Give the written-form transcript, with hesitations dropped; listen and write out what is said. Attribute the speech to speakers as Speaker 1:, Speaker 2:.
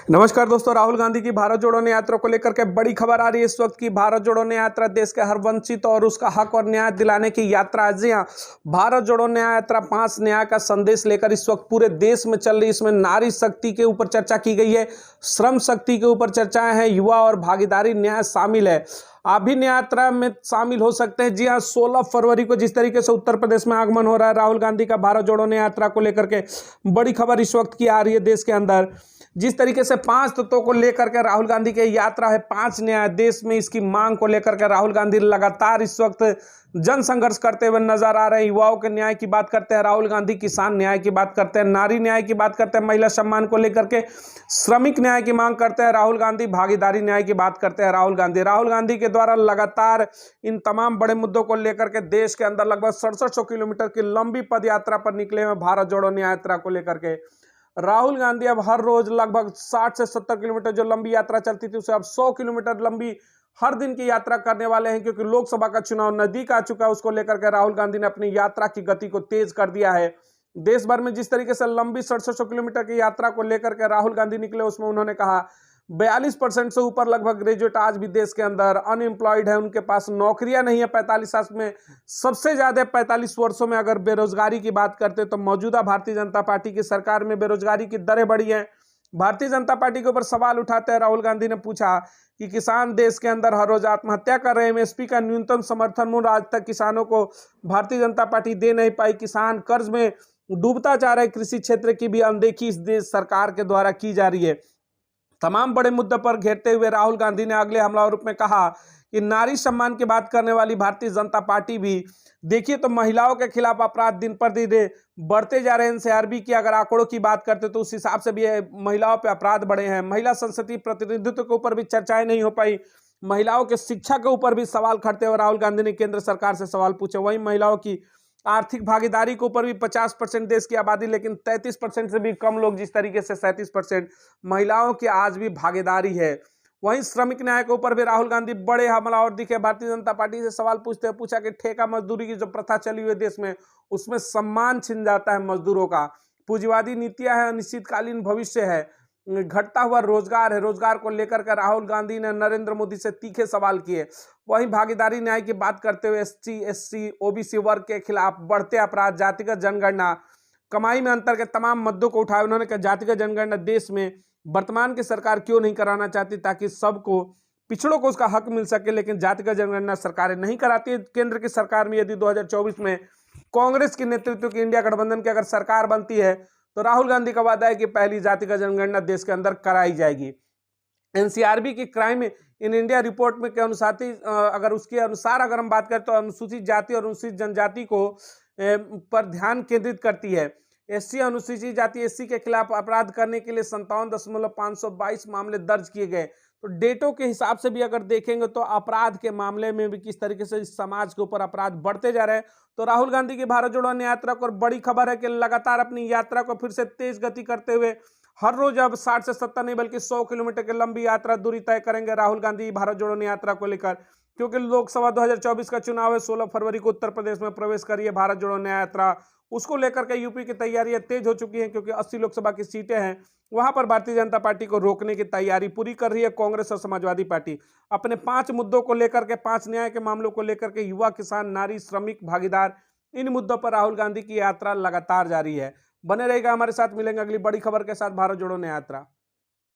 Speaker 1: नमस्कार दोस्तों, राहुल गांधी की भारत जोड़ो न्याय यात्रा को लेकर के बड़ी खबर आ रही है इस वक्त की। भारत जोड़ो न्याय यात्रा देश के हर वंचित और उसका हक और न्याय दिलाने की यात्रा है। जी हाँ, भारत जोड़ो न्याय यात्रा 5 न्याय का संदेश लेकर इस वक्त पूरे देश में चल रही। इसमें नारी शक्ति के ऊपर चर्चा की गई है, श्रम शक्ति के ऊपर चर्चाएं हैं, युवा और भागीदारी न्याय शामिल है। आप भी न्याय यात्रा में शामिल हो सकते हैं। जी हाँ, 16 फरवरी को जिस तरीके से उत्तर प्रदेश में आगमन हो रहा है राहुल गांधी का भारत जोड़ो न्याय यात्रा को लेकर के, बड़ी खबर इस वक्त की आ रही है देश के अंदर। जिस तरीके से 5 तत्वों को लेकर के राहुल गांधी की यात्रा है, 5 न्याय देश में इसकी मांग को लेकर के राहुल गांधी लगातार इस वक्त जन संघर्ष करते हुए नजर आ रहे हैं। युवाओं के न्याय की बात करते हैं राहुल गांधी, किसान न्याय की बात करते हैं, नारी न्याय की बात करते हैं, महिला सम्मान को लेकर के, श्रमिक न्याय की मांग करते हैं राहुल गांधी, भागीदारी न्याय की बात करते हैं राहुल गांधी। राहुल गांधी के द्वारा लगातार इन तमाम बड़े मुद्दों को लेकर के देश के अंदर लगभग 6700 किलोमीटर की लंबी पद यात्रा पर निकले हुए भारत जोड़ो न्याय यात्रा को लेकर के। राहुल गांधी अब हर रोज लगभग 60 से 70 किलोमीटर जो लंबी यात्रा चलती थी उसे अब 100 किलोमीटर लंबी हर दिन की यात्रा करने वाले हैं, क्योंकि लोकसभा का चुनाव नजदीक आ चुका है। उसको लेकर के राहुल गांधी ने अपनी यात्रा की गति को तेज कर दिया है। देश भर में जिस तरीके से लंबी 6700 किलोमीटर की यात्रा को लेकर के राहुल गांधी निकले, उसमें उन्होंने कहा 42% से ऊपर लगभग ग्रेजुएट आज भी देश के अंदर अनएम्प्लॉयड है, उनके पास नौकरियां नहीं है। 45 साल में सबसे ज्यादा 45 वर्षों में अगर बेरोजगारी की बात करते तो मौजूदा भारतीय जनता पार्टी की सरकार में बेरोजगारी की दरें बढ़ी हैं। भारतीय जनता पार्टी के ऊपर सवाल उठाते हैं राहुल गांधी ने पूछा कि किसान देश के अंदर हर रोज आत्महत्या कर रहे हैं, एमएसपी का न्यूनतम समर्थन मूल्य आज तक किसानों को भारतीय जनता पार्टी दे नहीं पाई, किसान कर्ज में डूबता जा रहा है, कृषि क्षेत्र की भी अनदेखी इस देश सरकार के द्वारा की जा रही है। तमाम बड़े मुद्दों पर घेरते हुए राहुल गांधी ने अगले हमलावर रूप में कहा कि नारी सम्मान की बात करने वाली भारतीय जनता पार्टी भी देखिए तो महिलाओं के खिलाफ अपराध दिन पर दिन बढ़ते जा रहे हैं। एनसीआरबी की अगर आंकड़ों की बात करते तो उस हिसाब से भी महिलाओं पे अपराध बढ़े हैं। महिला संसदीय प्रतिनिधित्व के ऊपर भी चर्चाएं नहीं हो पाई। महिलाओं के शिक्षा के ऊपर भी सवाल खड़ते हुए राहुल गांधी ने केंद्र सरकार से सवाल पूछे। वहीं महिलाओं की आर्थिक भागीदारी के ऊपर भी 50% देश की आबादी, लेकिन 33% से भी कम लोग, जिस तरीके से 37% महिलाओं की आज भी भागीदारी है। वहीं श्रमिक न्याय के ऊपर भी राहुल गांधी बड़े हमलावर दिखे। भारतीय जनता पार्टी से सवाल पूछते हुए पूछा कि ठेका मजदूरी की जो प्रथा चली हुई है देश में, उसमें सम्मान छिन जाता है मजदूरों का। पूंजीवादी नीतियां है, अनिश्चितकालीन भविष्य है, घटता हुआ रोजगार है। रोजगार को लेकर के राहुल गांधी ने नरेंद्र मोदी से तीखे सवाल किए। वहीं भागीदारी न्याय की बात करते हुए एसटी, एससी, ओबीसी वर्ग के खिलाफ बढ़ते अपराध, जातिगत जनगणना, कमाई में अंतर के तमाम मुद्दों को उठाए। उन्होंने कहा जातिगत जनगणना देश में वर्तमान की सरकार क्यों नहीं कराना चाहती, ताकि सबको, पिछड़ों को उसका हक मिल सके, लेकिन जातिगत जनगणना सरकारें नहीं कराती है। केंद्र की सरकार में यदि 2024 में कांग्रेस के नेतृत्व की इंडिया गठबंधन की अगर सरकार बनती है तो राहुल गांधी का वादा है कि पहली जातिगत जनगणना देश के अंदर कराई जाएगी। एनसीआरबी की क्राइम इन इंडिया रिपोर्ट में के अनुसार अगर उसके अनुसार अगर हम बात करें तो अनुसूचित जाति और अनुसूचित जनजाति को पर ध्यान केंद्रित करती है। एससी, अनुसूचित जाति एससी के खिलाफ अपराध करने के लिए 57.522 मामले दर्ज किए गए। तो डेटों के हिसाब से भी अगर देखेंगे तो अपराध के मामले में भी किस तरीके से इस समाज के ऊपर अपराध बढ़ते जा रहे हैं। तो राहुल गांधी की भारत जोड़ो न्याय यात्रा को बड़ी खबर है कि लगातार अपनी यात्रा को फिर से तेज गति करते हुए हर रोज अब 60 से 70 नहीं बल्कि 100 किलोमीटर की लंबी यात्रा दूरी तय करेंगे राहुल गांधी भारत जोड़ो न्याय यात्रा को लेकर, क्योंकि लोकसभा 2024 का चुनाव है। 16 फरवरी को उत्तर प्रदेश में प्रवेश करी है भारत जोड़ो न्याय यात्रा। उसको लेकर के यूपी की तैयारियां तेज हो चुकी हैं, क्योंकि 80 लोकसभा की सीटें हैं, वहां पर भारतीय जनता पार्टी को रोकने की तैयारी पूरी कर रही है कांग्रेस और समाजवादी पार्टी। अपने 5 मुद्दों को लेकर के, 5 न्याय के मामलों को लेकर के युवा, किसान, नारी, श्रमिक, भागीदार, इन मुद्दों पर राहुल गांधी की यात्रा लगातार जारी है। बने रहेगा हमारे साथ, मिलेंगे अगली बड़ी खबर के साथ। भारत जोड़ो न्याय यात्रा।